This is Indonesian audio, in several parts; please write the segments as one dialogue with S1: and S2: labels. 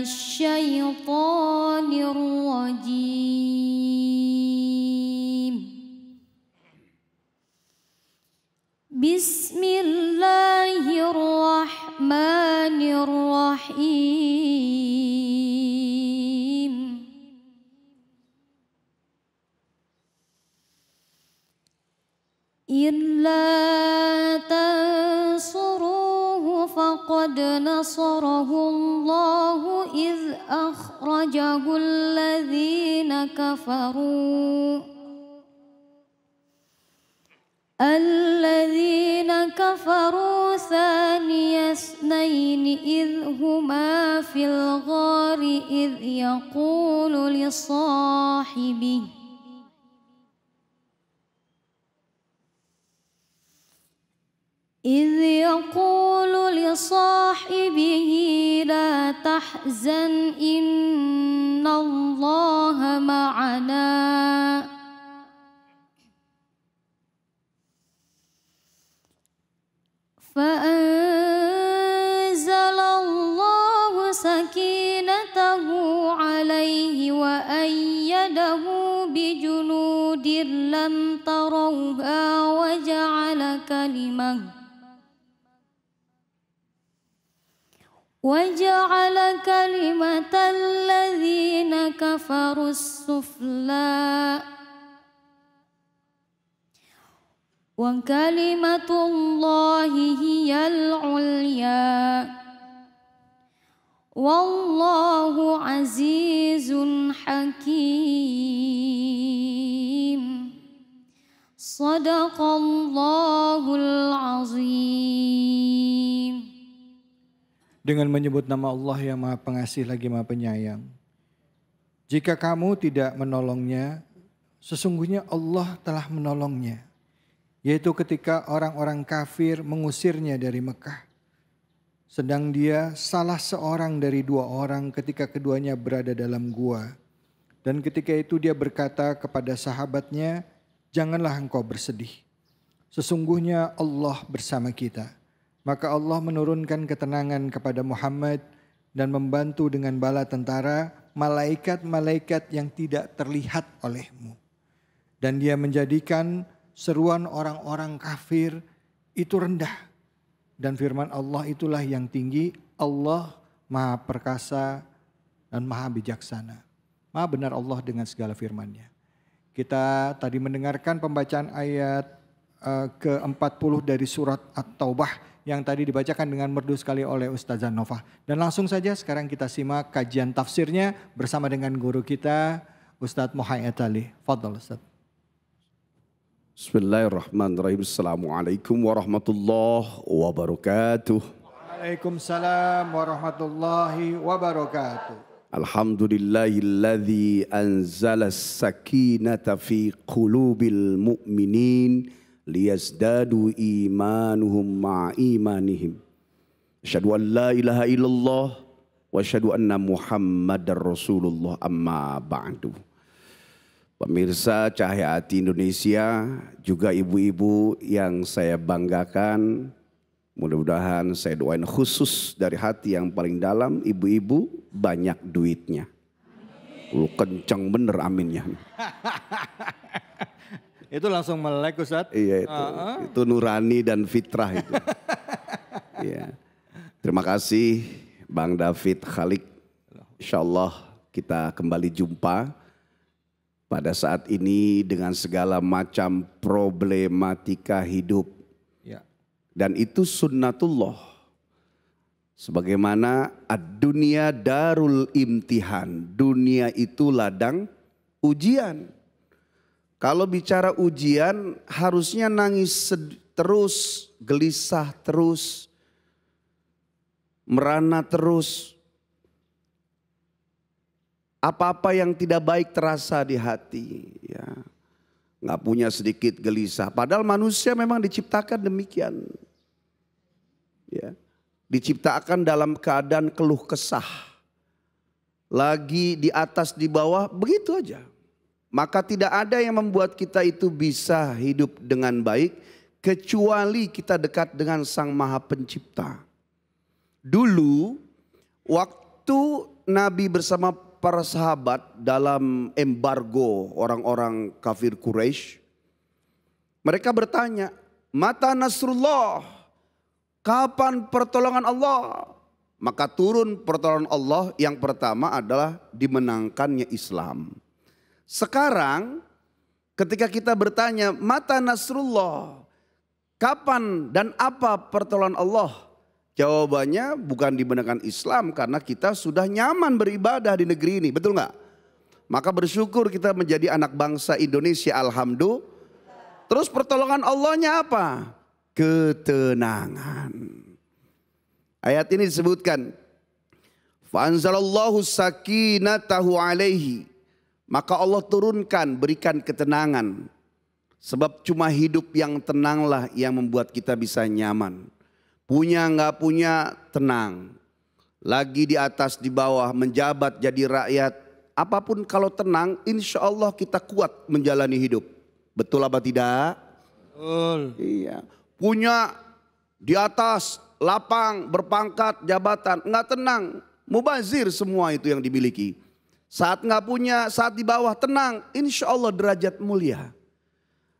S1: الشيطان الرجيم. بسم الله الرحمن الرحيم. إلا تنصروه فقد نصره الله إذ أخرجه الذين كفروا ثاني اثنين إذ هما في الغار إذ يقول لصاحبه لا تحزن إن الله معنا فأنزل الله سكينته عليه وأيده بجنود لم تروها وجعل كلمة الذين كفروا السفلى وكلمة الله هي العليا والله عزيز حكيم. Sadaqallahul azim.
S2: Dengan menyebut nama Allah yang Maha Pengasih lagi Maha Penyayang. Jika kamu tidak menolongnya, sesungguhnya Allah telah menolongnya. Yaitu ketika orang-orang kafir mengusirnya dari Mekah. Sedang dia salah seorang dari dua orang ketika keduanya berada dalam gua. Dan ketika itu dia berkata kepada sahabatnya, janganlah engkau bersedih. Sesungguhnya Allah bersama kita. Maka Allah menurunkan ketenangan kepada Muhammad dan membantu dengan bala tentara malaikat-malaikat yang tidak terlihat olehmu. Dan dia menjadikan seruan orang-orang kafir itu rendah. Dan firman Allah itulah yang tinggi. Allah Maha Perkasa dan Maha Bijaksana. Maha benar Allah dengan segala firman-Nya. Kita tadi mendengarkan pembacaan ayat ke-40 dari surat At-Taubah yang tadi dibacakan dengan merdu sekali oleh Ustazah Nova. Dan langsung saja sekarang kita simak kajian tafsirnya bersama dengan guru kita Ustadz Muhayyad Ali. Fadhal Ustadz.
S3: Bismillahirrahmanirrahim. Assalamualaikum warahmatullahi wabarakatuh.
S2: Waalaikumsalam warahmatullahi wabarakatuh.
S3: Alhamdulillahilladzi anzala as-sakinata fi qulubil mu'minin liyazdadu imanuhum ma'a imanihim. Asyhadu an la ilaha illallah wa asyhadu anna Muhammadar Rasulullah, amma ba'du. Pemirsa Cahaya Hati Indonesia, juga ibu-ibu yang saya banggakan, mudah-mudahan saya doain khusus dari hati yang paling dalam, ibu-ibu banyak duitnya. Lu kenceng bener aminnya.
S2: Itu langsung melek Ustadz.
S3: Iya itu nurani dan fitrah itu. Iya. Terima kasih Bang David Khalik. Insyaallah kita kembali jumpa pada saat ini dengan segala macam problematika hidup. Ya. Dan itu sunnatullah. Sebagaimana ad-dunya darul imtihan. Dunia itu ladang ujian. Kalau bicara ujian harusnya nangis terus, gelisah terus, merana terus. Apa-apa yang tidak baik terasa di hati. Ya. Nggak punya sedikit gelisah. Padahal manusia memang diciptakan demikian. Ya. Diciptakan dalam keadaan keluh kesah. Lagi di atas di bawah begitu aja. Maka tidak ada yang membuat kita itu bisa hidup dengan baik kecuali kita dekat dengan Sang Maha Pencipta. Dulu waktu Nabi bersama para sahabat dalam embargo orang-orang kafir Quraisy, mereka bertanya, mata nasrullah, kapan pertolongan Allah? Maka turun pertolongan Allah, yang pertama adalah dimenangkannya Islam. Sekarang ketika kita bertanya, mata nasrullah, kapan dan apa pertolongan Allah? Jawabannya bukan dimenangkan Islam, karena kita sudah nyaman beribadah di negeri ini, betul nggak? Maka bersyukur kita menjadi anak bangsa Indonesia, alhamdulillah. Terus pertolongan Allahnya apa? Ketenangan. Ayat ini disebutkan, Fa'anzalallahu sakinatahu alaihi. Maka Allah turunkan, berikan ketenangan. Sebab cuma hidup yang tenanglah yang membuat kita bisa nyaman. Punya nggak punya tenang. Lagi di atas di bawah, menjabat jadi rakyat. Apapun kalau tenang, insya Allah kita kuat menjalani hidup. Betul apa tidak?
S2: Betul.
S3: Iya. Punya di atas, lapang, berpangkat, jabatan, nggak tenang. Mubazir semua itu yang dimiliki. Saat nggak punya, saat di bawah tenang, insya Allah derajat mulia.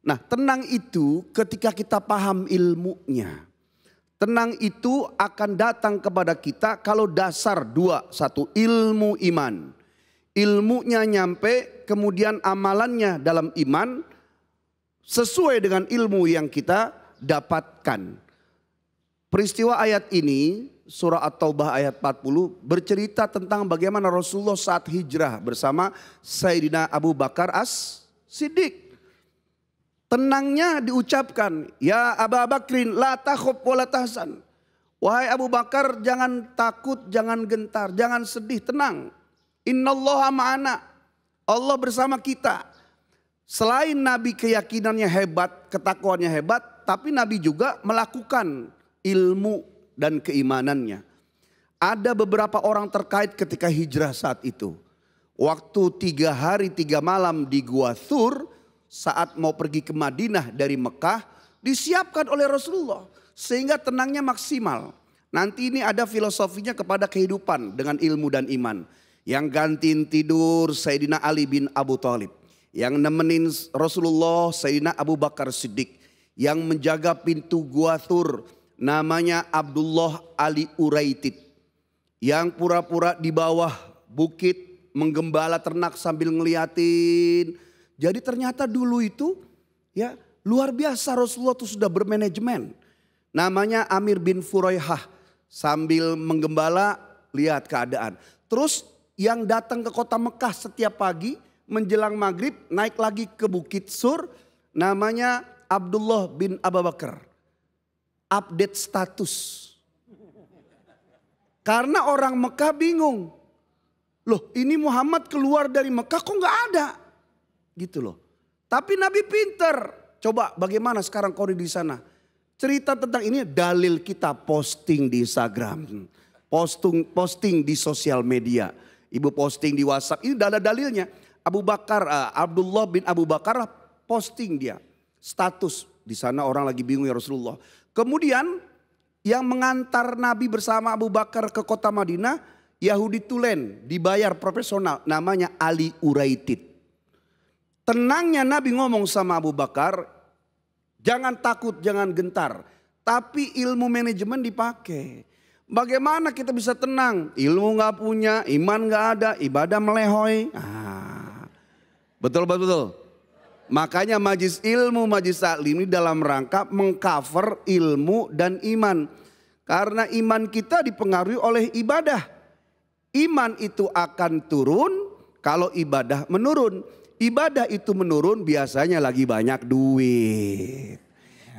S3: Nah, tenang itu ketika kita paham ilmunya. Tenang itu akan datang kepada kita kalau dasar dua. Satu, ilmu iman. Ilmunya nyampe, kemudian amalannya dalam iman sesuai dengan ilmu yang kita dapatkan. Peristiwa ayat ini, surah At-Taubah ayat 40, bercerita tentang bagaimana Rasulullah saat hijrah bersama Sayyidina Abu Bakar As-Siddiq. Tenangnya diucapkan, ya Abu Bakrin la takhuf wa la tahzan. Wahai Abu Bakar, jangan takut, jangan gentar, jangan sedih, tenang. Innallaha ma'ana. Allah bersama kita. Selain Nabi keyakinannya hebat, ketakwaannya hebat, tapi Nabi juga melakukan ilmu dan keimanannya. Ada beberapa orang terkait ketika hijrah saat itu. Waktu 3 hari 3 malam di Gua Thur, saat mau pergi ke Madinah dari Mekah, disiapkan oleh Rasulullah sehingga tenangnya maksimal. Nanti ini ada filosofinya kepada kehidupan dengan ilmu dan iman. Yang gantiin tidur Sayyidina Ali bin Abu Thalib. Yang nemenin Rasulullah Sayyidina Abu Bakar Siddiq. Yang menjaga pintu Gua Thur namanya Abdullah Ali Uraitid. Yang pura-pura di bawah bukit menggembala ternak sambil ngeliatin. Jadi ternyata dulu itu ya luar biasa, Rasulullah itu sudah bermanajemen. Namanya Amir bin Furaihah, sambil menggembala lihat keadaan. Terus yang datang ke kota Mekah setiap pagi menjelang maghrib naik lagi ke Bukit Sur, namanya Abdullah bin Abu Bakar. Update status. Karena orang Mekah bingung. Loh, ini Muhammad keluar dari Mekah kok nggak ada? Gitu loh. Tapi Nabi pinter. Coba bagaimana sekarang kau di sana? Cerita tentang ini dalil kita posting di Instagram. Posting di sosial media. Ibu posting di WhatsApp. Ini ada dalilnya. Abdullah bin Abu Bakar posting dia. Status. Di sana orang lagi bingung ya Rasulullah. Kemudian yang mengantar Nabi bersama Abu Bakar ke kota Madinah. Yahudi Tulen dibayar profesional. Namanya Ali Uraitid. Tenangnya Nabi ngomong sama Abu Bakar, jangan takut, jangan gentar. Tapi ilmu manajemen dipakai. Bagaimana kita bisa tenang? Ilmu gak punya, iman gak ada, ibadah melehoi. Betul. Makanya majlis ilmu, majlis taklim ini dalam rangka mengcover ilmu dan iman. Karena iman kita dipengaruhi oleh ibadah. Iman itu akan turun kalau ibadah menurun. Ibadah itu menurun biasanya lagi banyak duit.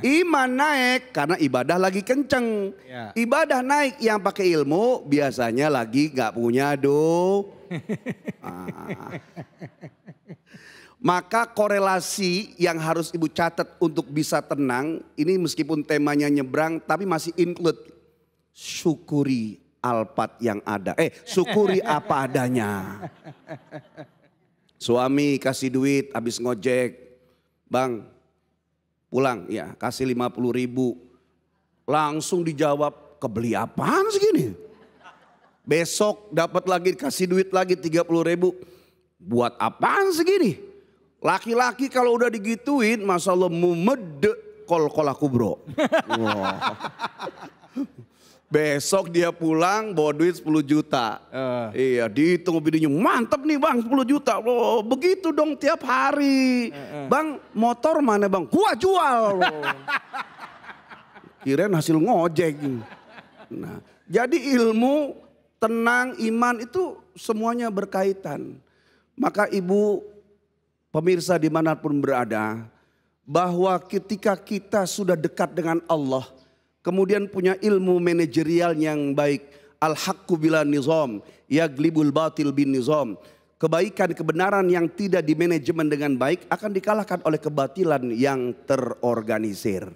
S3: Iman naik karena ibadah lagi kenceng. Ibadah naik yang pakai ilmu biasanya lagi gak punya Maka korelasi yang harus ibu catat untuk bisa tenang. Ini meskipun temanya nyebrang tapi masih include. Syukuri alpat yang ada. Syukuri apa adanya. Suami kasih duit habis ngojek. Bang pulang ya kasih 50.000. Langsung dijawab, kebeli apaan segini? Besok dapat lagi, kasih duit lagi 30.000. Buat apaan segini? Laki-laki kalau udah digituin, masya Allah mumede kol-kola kubro. Wah. Besok dia pulang bawa duit 10 juta. Iya, dihitung bininya, mantap nih bang 10 juta. Oh, begitu dong tiap hari. Bang, motor mana bang? Gua jual. Kirain hasil ngojek. Nah, jadi ilmu, tenang, iman itu semuanya berkaitan. Maka ibu pemirsa dimanapun berada, bahwa ketika kita sudah dekat dengan Allah, kemudian punya ilmu manajerial yang baik, al-haqqu bila nizam, yaglibul batil bin nizam. Kebaikan, kebenaran yang tidak dimanajemen dengan baik akan dikalahkan oleh kebatilan yang terorganisir.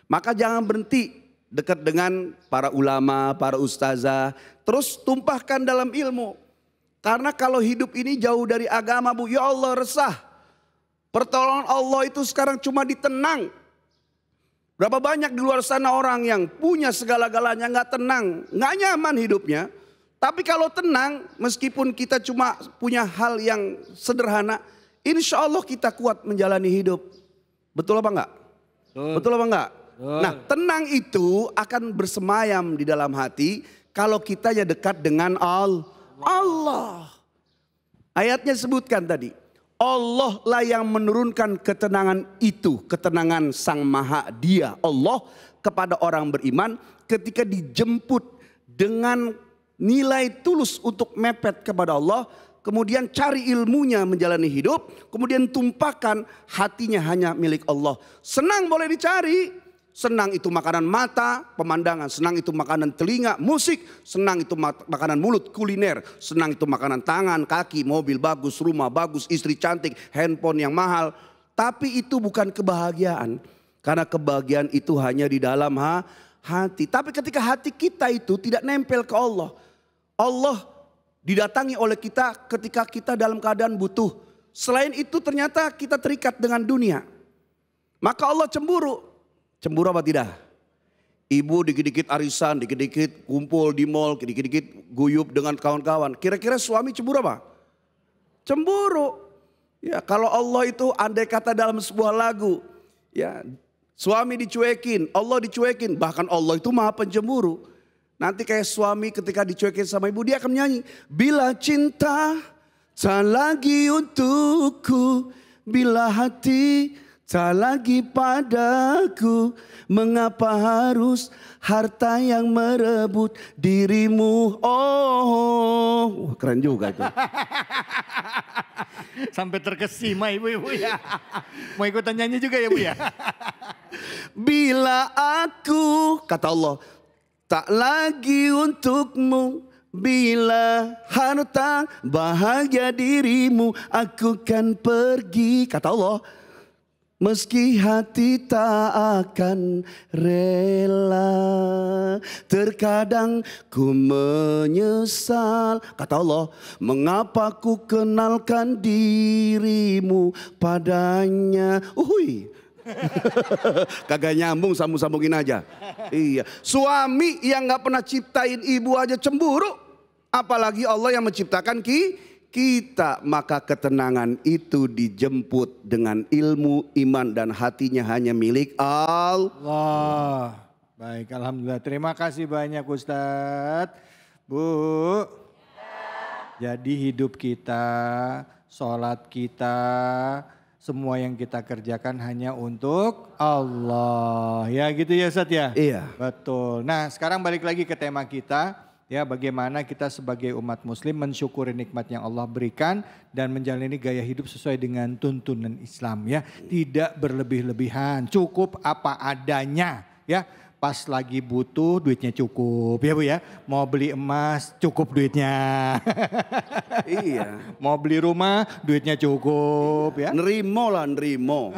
S3: Maka jangan berhenti dekat dengan para ulama, para ustazah, terus tumpahkan dalam ilmu. Karena kalau hidup ini jauh dari agama bu, ya Allah resah. Pertolongan Allah itu sekarang cuma ditenang. Berapa banyak di luar sana orang yang punya segala-galanya nggak tenang, nggak nyaman hidupnya. Tapi kalau tenang, meskipun kita cuma punya hal yang sederhana, insya Allah kita kuat menjalani hidup. Betul apa enggak? Betul apa enggak? Nah, tenang itu akan bersemayam di dalam hati kalau kita ya dekat dengan Allah. Ayatnya sebutkan tadi. Allah lah yang menurunkan ketenangan itu, ketenangan Sang Maha Dia, Allah kepada orang beriman ketika dijemput dengan nilai tulus untuk mepet kepada Allah, kemudian cari ilmunya menjalani hidup, kemudian tumpahkan hatinya hanya milik Allah. Senang boleh dicari. Senang itu makanan mata, pemandangan. Senang itu makanan telinga, musik. Senang itu makanan mulut, kuliner. Senang itu makanan tangan, kaki, mobil bagus, rumah bagus, istri cantik, handphone yang mahal. Tapi itu bukan kebahagiaan. Karena kebahagiaan itu hanya di dalam hati. Tapi ketika hati kita itu tidak nempel ke Allah. Allah didatangi oleh kita ketika kita dalam keadaan butuh. Selain itu ternyata kita terikat dengan dunia. Maka Allah cemburu. Cemburu apa tidak? Ibu dikit-dikit arisan, dikit-dikit kumpul di mall, dikit-dikit guyup dengan kawan-kawan. Kira-kira suami cemburu apa? Cemburu. Ya, kalau Allah itu andai kata dalam sebuah lagu, ya, suami dicuekin, Allah dicuekin, bahkan Allah itu maha pencemburu. Nanti kayak suami ketika dicuekin sama ibu, dia akan menyanyi, bila cinta tak lagi untukku, bila hati tak lagi padaku, mengapa harus harta yang merebut dirimu? Oh, keren juga itu.
S2: Sampai terkesima ibu-ibu ya. Mau ikutan nyanyi juga ya bu ya.
S3: Bila aku, kata Allah, tak lagi untukmu, bila harta bahagia dirimu, aku kan pergi, kata Allah. Meski hati tak akan rela, terkadang ku menyesal, kata Allah, mengapa ku kenalkan dirimu padanya. Kagak nyambung, sambung-sambungin aja. Iya, suami yang gak pernah ciptain ibu aja cemburu, apalagi Allah yang menciptakan kita. Maka ketenangan itu dijemput dengan ilmu, iman dan hatinya hanya milik Allah.
S2: Baik, alhamdulillah. Terima kasih banyak Ustadz. Bu. Jadi hidup kita, sholat kita, semua yang kita kerjakan hanya untuk Allah. Ya gitu ya Ustadz ya?
S3: Iya.
S2: Betul. Nah sekarang balik lagi ke tema kita. Ya, bagaimana kita sebagai umat muslim mensyukuri nikmat yang Allah berikan dan menjalani gaya hidup sesuai dengan tuntunan Islam ya. Tidak berlebih-lebihan, cukup apa adanya ya. Pas lagi butuh duitnya cukup ya bu ya. Mau beli emas cukup duitnya.
S3: Iya.
S2: Mau beli rumah duitnya cukup ya.
S3: Nerimo lah, nerimo.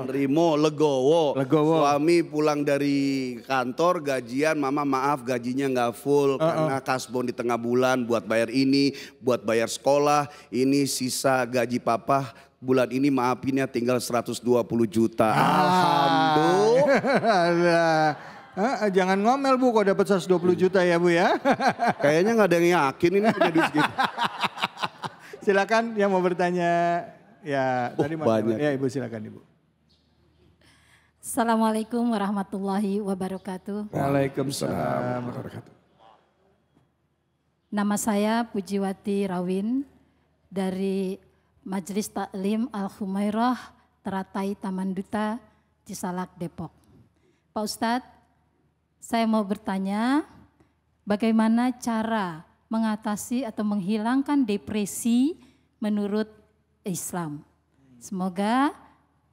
S3: Nerimo, legowo. Suami pulang dari kantor gajian, mama maaf gajinya nggak full. Karena kasbon di tengah bulan buat bayar ini, buat bayar sekolah. Ini sisa gaji papa. Bulan ini maafinnya tinggal 120 juta. Alhamdulillah.
S2: Jangan ngomel Bu, kok dapat 120 juta ya Bu ya.
S3: Kayaknya nggak ada yang yakin ini punya duit segitu.
S2: Silakan yang mau bertanya. Ya, tadi
S3: banyak.
S2: Ya Ibu silakan Ibu.
S4: Assalamualaikum warahmatullahi wabarakatuh.
S2: Waalaikumsalam warahmatullahi.
S4: Nama saya Pujiwati Rawin dari Majelis Taklim Al-Humairah Teratai Taman Duta Cisalak Depok. Pak Ustadz, saya mau bertanya bagaimana cara mengatasi atau menghilangkan depresi menurut Islam. Semoga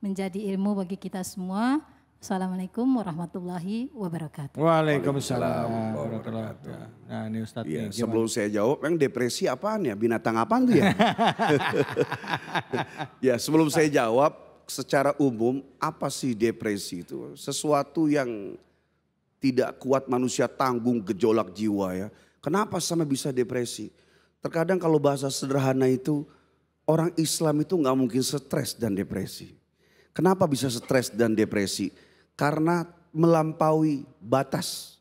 S4: menjadi ilmu bagi kita semua. Assalamualaikum warahmatullahi wabarakatuh.
S2: Waalaikumsalam warahmatullahi wabarakatuh. Nah ini Ustadz
S3: Ya,
S2: nih, gimana?
S3: sebelum saya jawab, yang depresi apaan ya? Binatang apaan tuh ya? Ya, sebelum saya jawab, secara umum apa sih depresi itu? Sesuatu yang tidak kuat manusia tanggung, gejolak jiwa ya. Kenapa sampai bisa depresi? Terkadang kalau bahasa sederhana itu, orang Islam itu nggak mungkin stres dan depresi. Kenapa bisa stres dan depresi? Karena melampaui batas.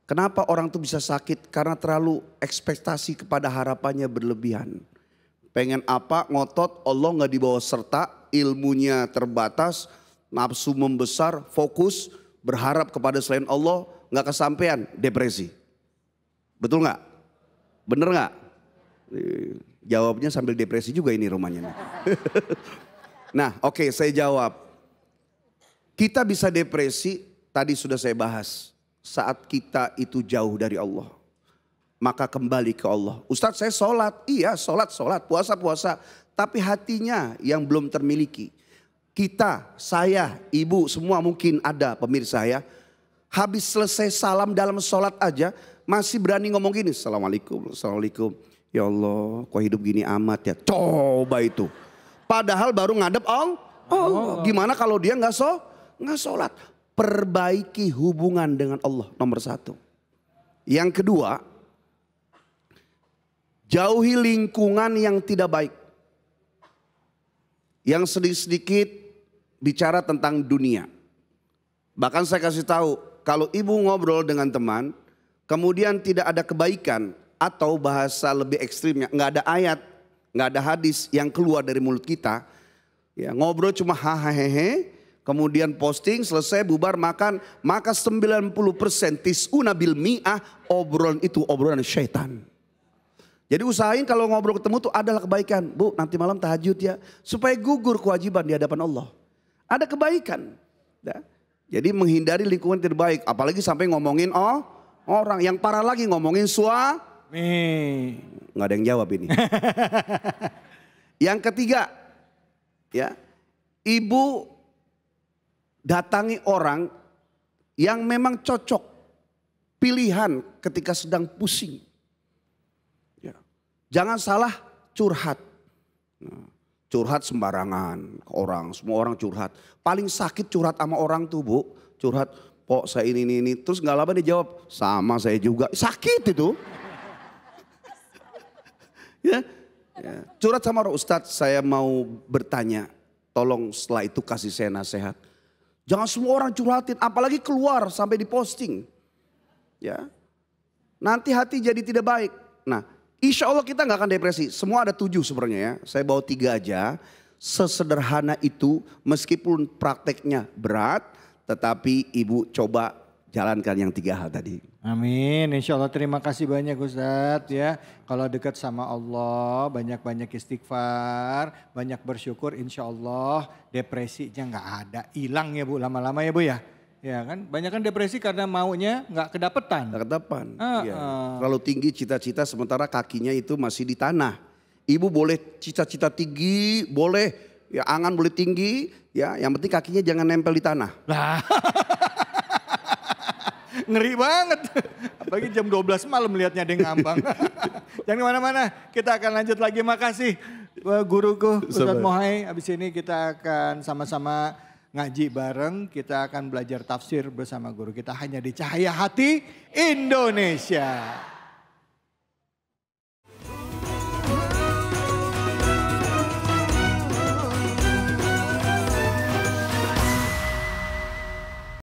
S3: Kenapa orang itu bisa sakit? Karena terlalu ekspektasi kepada harapannya berlebihan. Pengen apa, ngotot, Allah nggak dibawa serta, ilmunya terbatas, nafsu membesar, fokus, berharap kepada selain Allah, nggak kesampaian, depresi. Betul nggak? Bener nggak? Jawabnya sambil depresi juga ini rumahnya. Nah, oke, saya jawab. Kita bisa depresi, tadi sudah saya bahas, saat kita itu jauh dari Allah. Maka kembali ke Allah. Ustadz saya sholat, iya sholat, puasa. Tapi hatinya yang belum termiliki. Kita, saya, ibu semua mungkin ada pemirsa ya. Habis selesai salam dalam sholat aja masih berani ngomong gini. Assalamualaikum. Ya Allah kok hidup gini amat ya. Coba itu. Padahal baru ngadep Allah. Gimana kalau dia nggak sholat. Perbaiki hubungan dengan Allah nomor satu. Yang kedua, jauhi lingkungan yang tidak baik. Yang sedikit-sedikit bicara tentang dunia. Bahkan saya kasih tahu, kalau ibu ngobrol dengan teman, kemudian tidak ada kebaikan atau bahasa lebih ekstrimnya, nggak ada ayat, nggak ada hadis yang keluar dari mulut kita, ya ngobrol cuma hahaha. Kemudian posting, selesai bubar makan, maka 90% tis'una bil mi'ah obrolan itu obrolan syaitan. Jadi usahain kalau ngobrol ketemu tuh adalah kebaikan. Bu nanti malam tahajud ya, supaya gugur kewajiban di hadapan Allah. Ada kebaikan. Ya. Jadi menghindari lingkungan terbaik, apalagi sampai ngomongin orang. Yang parah lagi ngomongin suami. Nggak ada yang jawab ini. Yang ketiga, ya ibu datangi orang yang memang cocok pilihan ketika sedang pusing. Ya. Jangan salah curhat. Curhat sembarangan ke orang, semua orang curhat. Paling sakit curhat sama orang tuh Bu, curhat, "Pok saya ini." Terus gak lama dia jawab, "Sama saya juga." Sakit itu. Ya. Curhat sama orang, "Ustadz saya mau bertanya, tolong setelah itu kasih saya nasihat." Jangan semua orang curhatin, apalagi keluar sampai diposting. Ya, nanti hati jadi tidak baik. Nah, insya Allah kita nggak akan depresi. Semua ada 7 sebenarnya ya. Saya bawa 3 aja. Sesederhana itu, meskipun prakteknya berat, tetapi ibu coba jalankan yang 3 hal tadi.
S2: Amin, insya Allah terima kasih banyak Ustadz ya. Kalau dekat sama Allah, banyak-banyak istighfar, banyak bersyukur, insya Allah depresinya nggak ada. Hilang ya Bu, lama-lama ya Bu ya. Ya kan, banyak kan depresi karena maunya nggak kedapetan.
S3: Nggak kedapetan, iya. Terlalu tinggi cita-cita sementara kakinya itu masih di tanah. Ibu boleh cita-cita tinggi, boleh ya angan boleh tinggi, ya yang penting kakinya jangan nempel di tanah.
S2: Lah. Ngeri banget. Apalagi jam 12 malam melihatnya ada yang ngambang. Jangan kemana-mana, kita akan lanjut lagi. Makasih guruku Ustadz Mohai. Habis ini kita akan sama-sama ngaji bareng. Kita akan belajar tafsir bersama guru kita hanya di Cahaya Hati Indonesia.